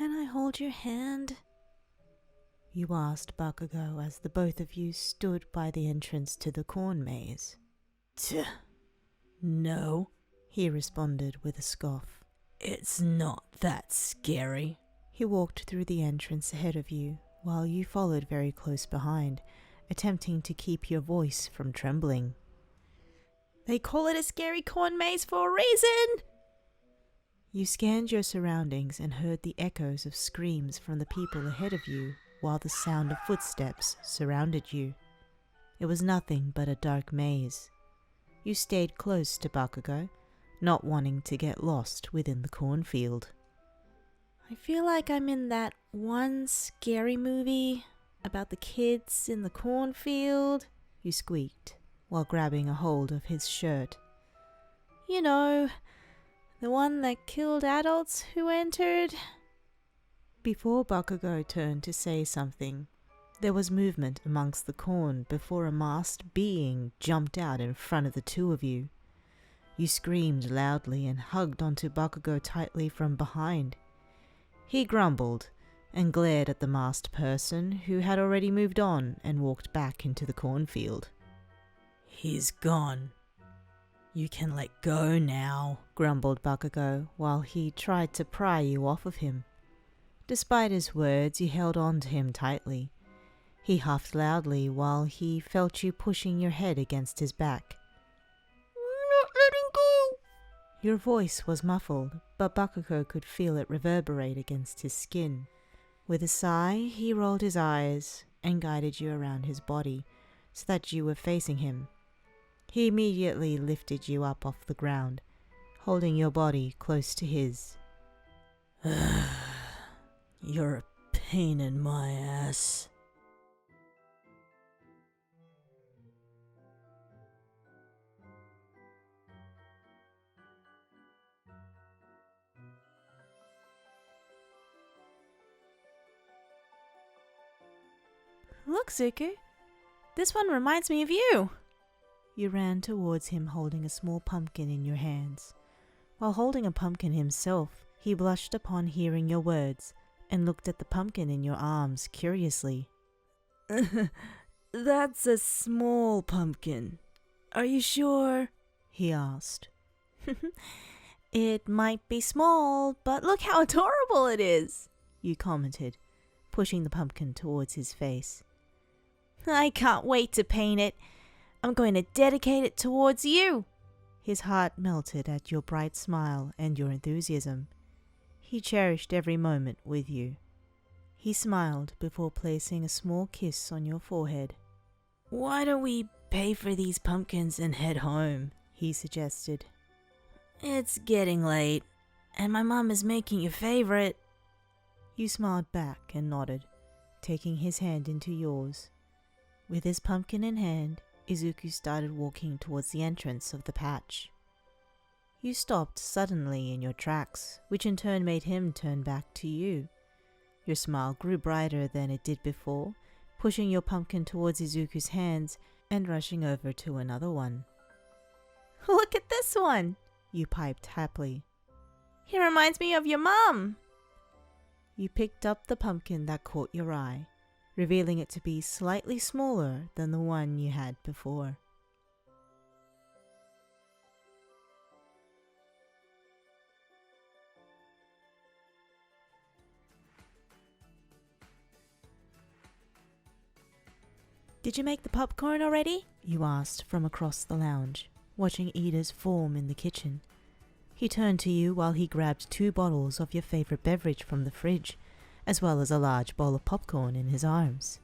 Can I hold your hand? You asked Bakugo as the both of you stood by the entrance to the corn maze. No, he responded with a scoff. It's not that scary. He walked through the entrance ahead of you, while you followed very close behind, attempting to keep your voice from trembling. They call it a scary corn maze for a reason! You scanned your surroundings and heard the echoes of screams from the people ahead of you, while the sound of footsteps surrounded you. It was nothing but a dark maze. You stayed close to Bakugo, not wanting to get lost within the cornfield. I feel like I'm in that one scary movie about the kids in the cornfield, you squeaked, while grabbing a hold of his shirt. You know, the one that killed adults who entered. Before Bakugo turned to say something, there was movement amongst the corn before a masked being jumped out in front of the two of you. You screamed loudly and hugged onto Bakugo tightly from behind. He grumbled and glared at the masked person who had already moved on and walked back into the cornfield. He's gone. You can let go now, grumbled Bakugo while he tried to pry you off of him. Despite his words, you held on to him tightly. He huffed loudly while he felt you pushing your head against his back. I'm not letting go! Your voice was muffled, but Bakugo could feel it reverberate against his skin. With a sigh, he rolled his eyes and guided you around his body so that you were facing him. He immediately lifted you up off the ground, holding your body close to his. You're a pain in my ass. Look, Zuku, this one reminds me of you. You ran towards him holding a small pumpkin in your hands. While holding a pumpkin himself, he blushed upon hearing your words and looked at the pumpkin in your arms curiously. That's a small pumpkin. Are you sure? He asked. It might be small, but look how adorable it is, you commented, pushing the pumpkin towards his face. I can't wait to paint it. I'm going to dedicate it towards you. His heart melted at your bright smile and your enthusiasm. He cherished every moment with you. He smiled before placing a small kiss on your forehead. Why don't we pay for these pumpkins and head home? He suggested. It's getting late, and my mom is making your favorite. You smiled back and nodded, taking his hand into yours. With his pumpkin in hand, Izuku started walking towards the entrance of the patch. You stopped suddenly in your tracks, which in turn made him turn back to you. Your smile grew brighter than it did before, pushing your pumpkin towards Izuku's hands and rushing over to another one. Look at this one, you piped happily. He reminds me of your mom. You picked up the pumpkin that caught your eye, revealing it to be slightly smaller than the one you had before. Did you make the popcorn already? You asked from across the lounge, watching Iida's form in the kitchen. He turned to you while he grabbed 2 bottles of your favorite beverage from the fridge, as well as a large bowl of popcorn in his arms.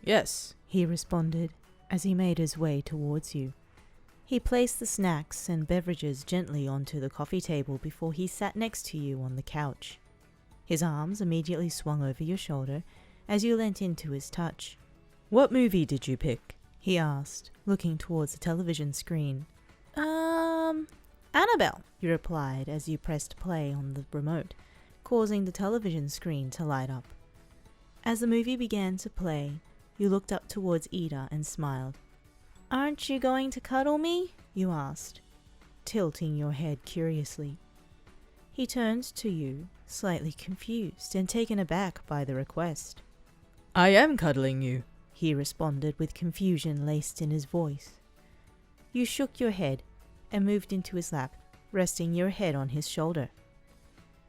Yes, he responded as he made his way towards you. He placed the snacks and beverages gently onto the coffee table before he sat next to you on the couch. His arms immediately swung over your shoulder as you leant into his touch. What movie did you pick? He asked, looking towards the television screen. Annabelle, you replied as you pressed play on the remote, causing the television screen to light up. As the movie began to play, you looked up towards Iida and smiled. Aren't you going to cuddle me? You asked, tilting your head curiously. He turns to you, slightly confused and taken aback by the request. I am cuddling you, he responded with confusion laced in his voice. You shook your head and moved into his lap, resting your head on his shoulder.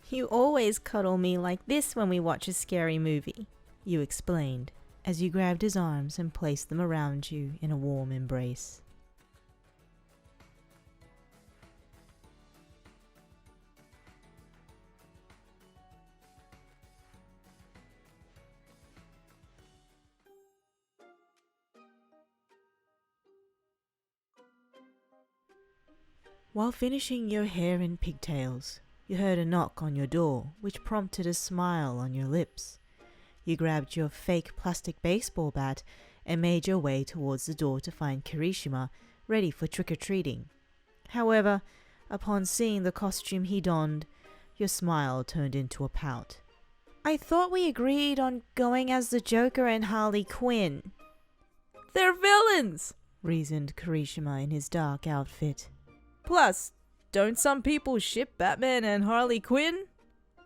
You always cuddle me like this when we watch a scary movie, you explained, as you grabbed his arms and placed them around you in a warm embrace. While finishing your hair in pigtails, you heard a knock on your door, which prompted a smile on your lips. You grabbed your fake plastic baseball bat and made your way towards the door to find Kirishima, ready for trick-or-treating. However, upon seeing the costume he donned, your smile turned into a pout. I thought we agreed on going as the Joker and Harley Quinn. They're villains, reasoned Kirishima in his dark outfit. Plus, don't some people ship Batman and Harley Quinn?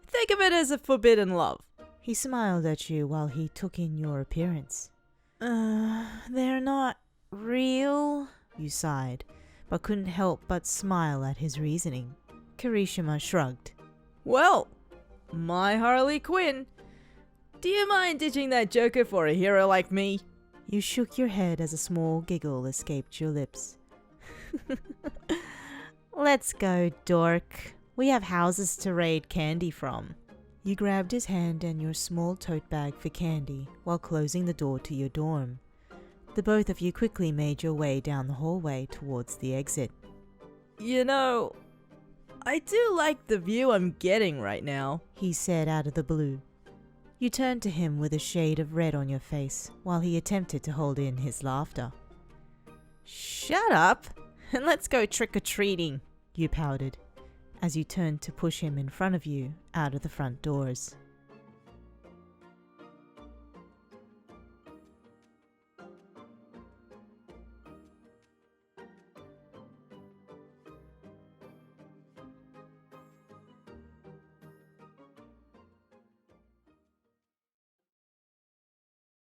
Think of it as a forbidden love. He smiled at you while he took in your appearance. They're not real, you sighed, but couldn't help but smile at his reasoning. Kirishima shrugged. Well, my Harley Quinn. Do you mind ditching that Joker for a hero like me? You shook your head as a small giggle escaped your lips. Let's go, dork. We have houses to raid candy from. You grabbed his hand and your small tote bag for candy while closing the door to your dorm. The both of you quickly made your way down the hallway towards the exit. You know, I do like the view I'm getting right now, he said out of the blue. You turned to him with a shade of red on your face while he attempted to hold in his laughter. Shut up and let's go trick-or-treating, you pouted, as you turned to push him in front of you out of the front doors.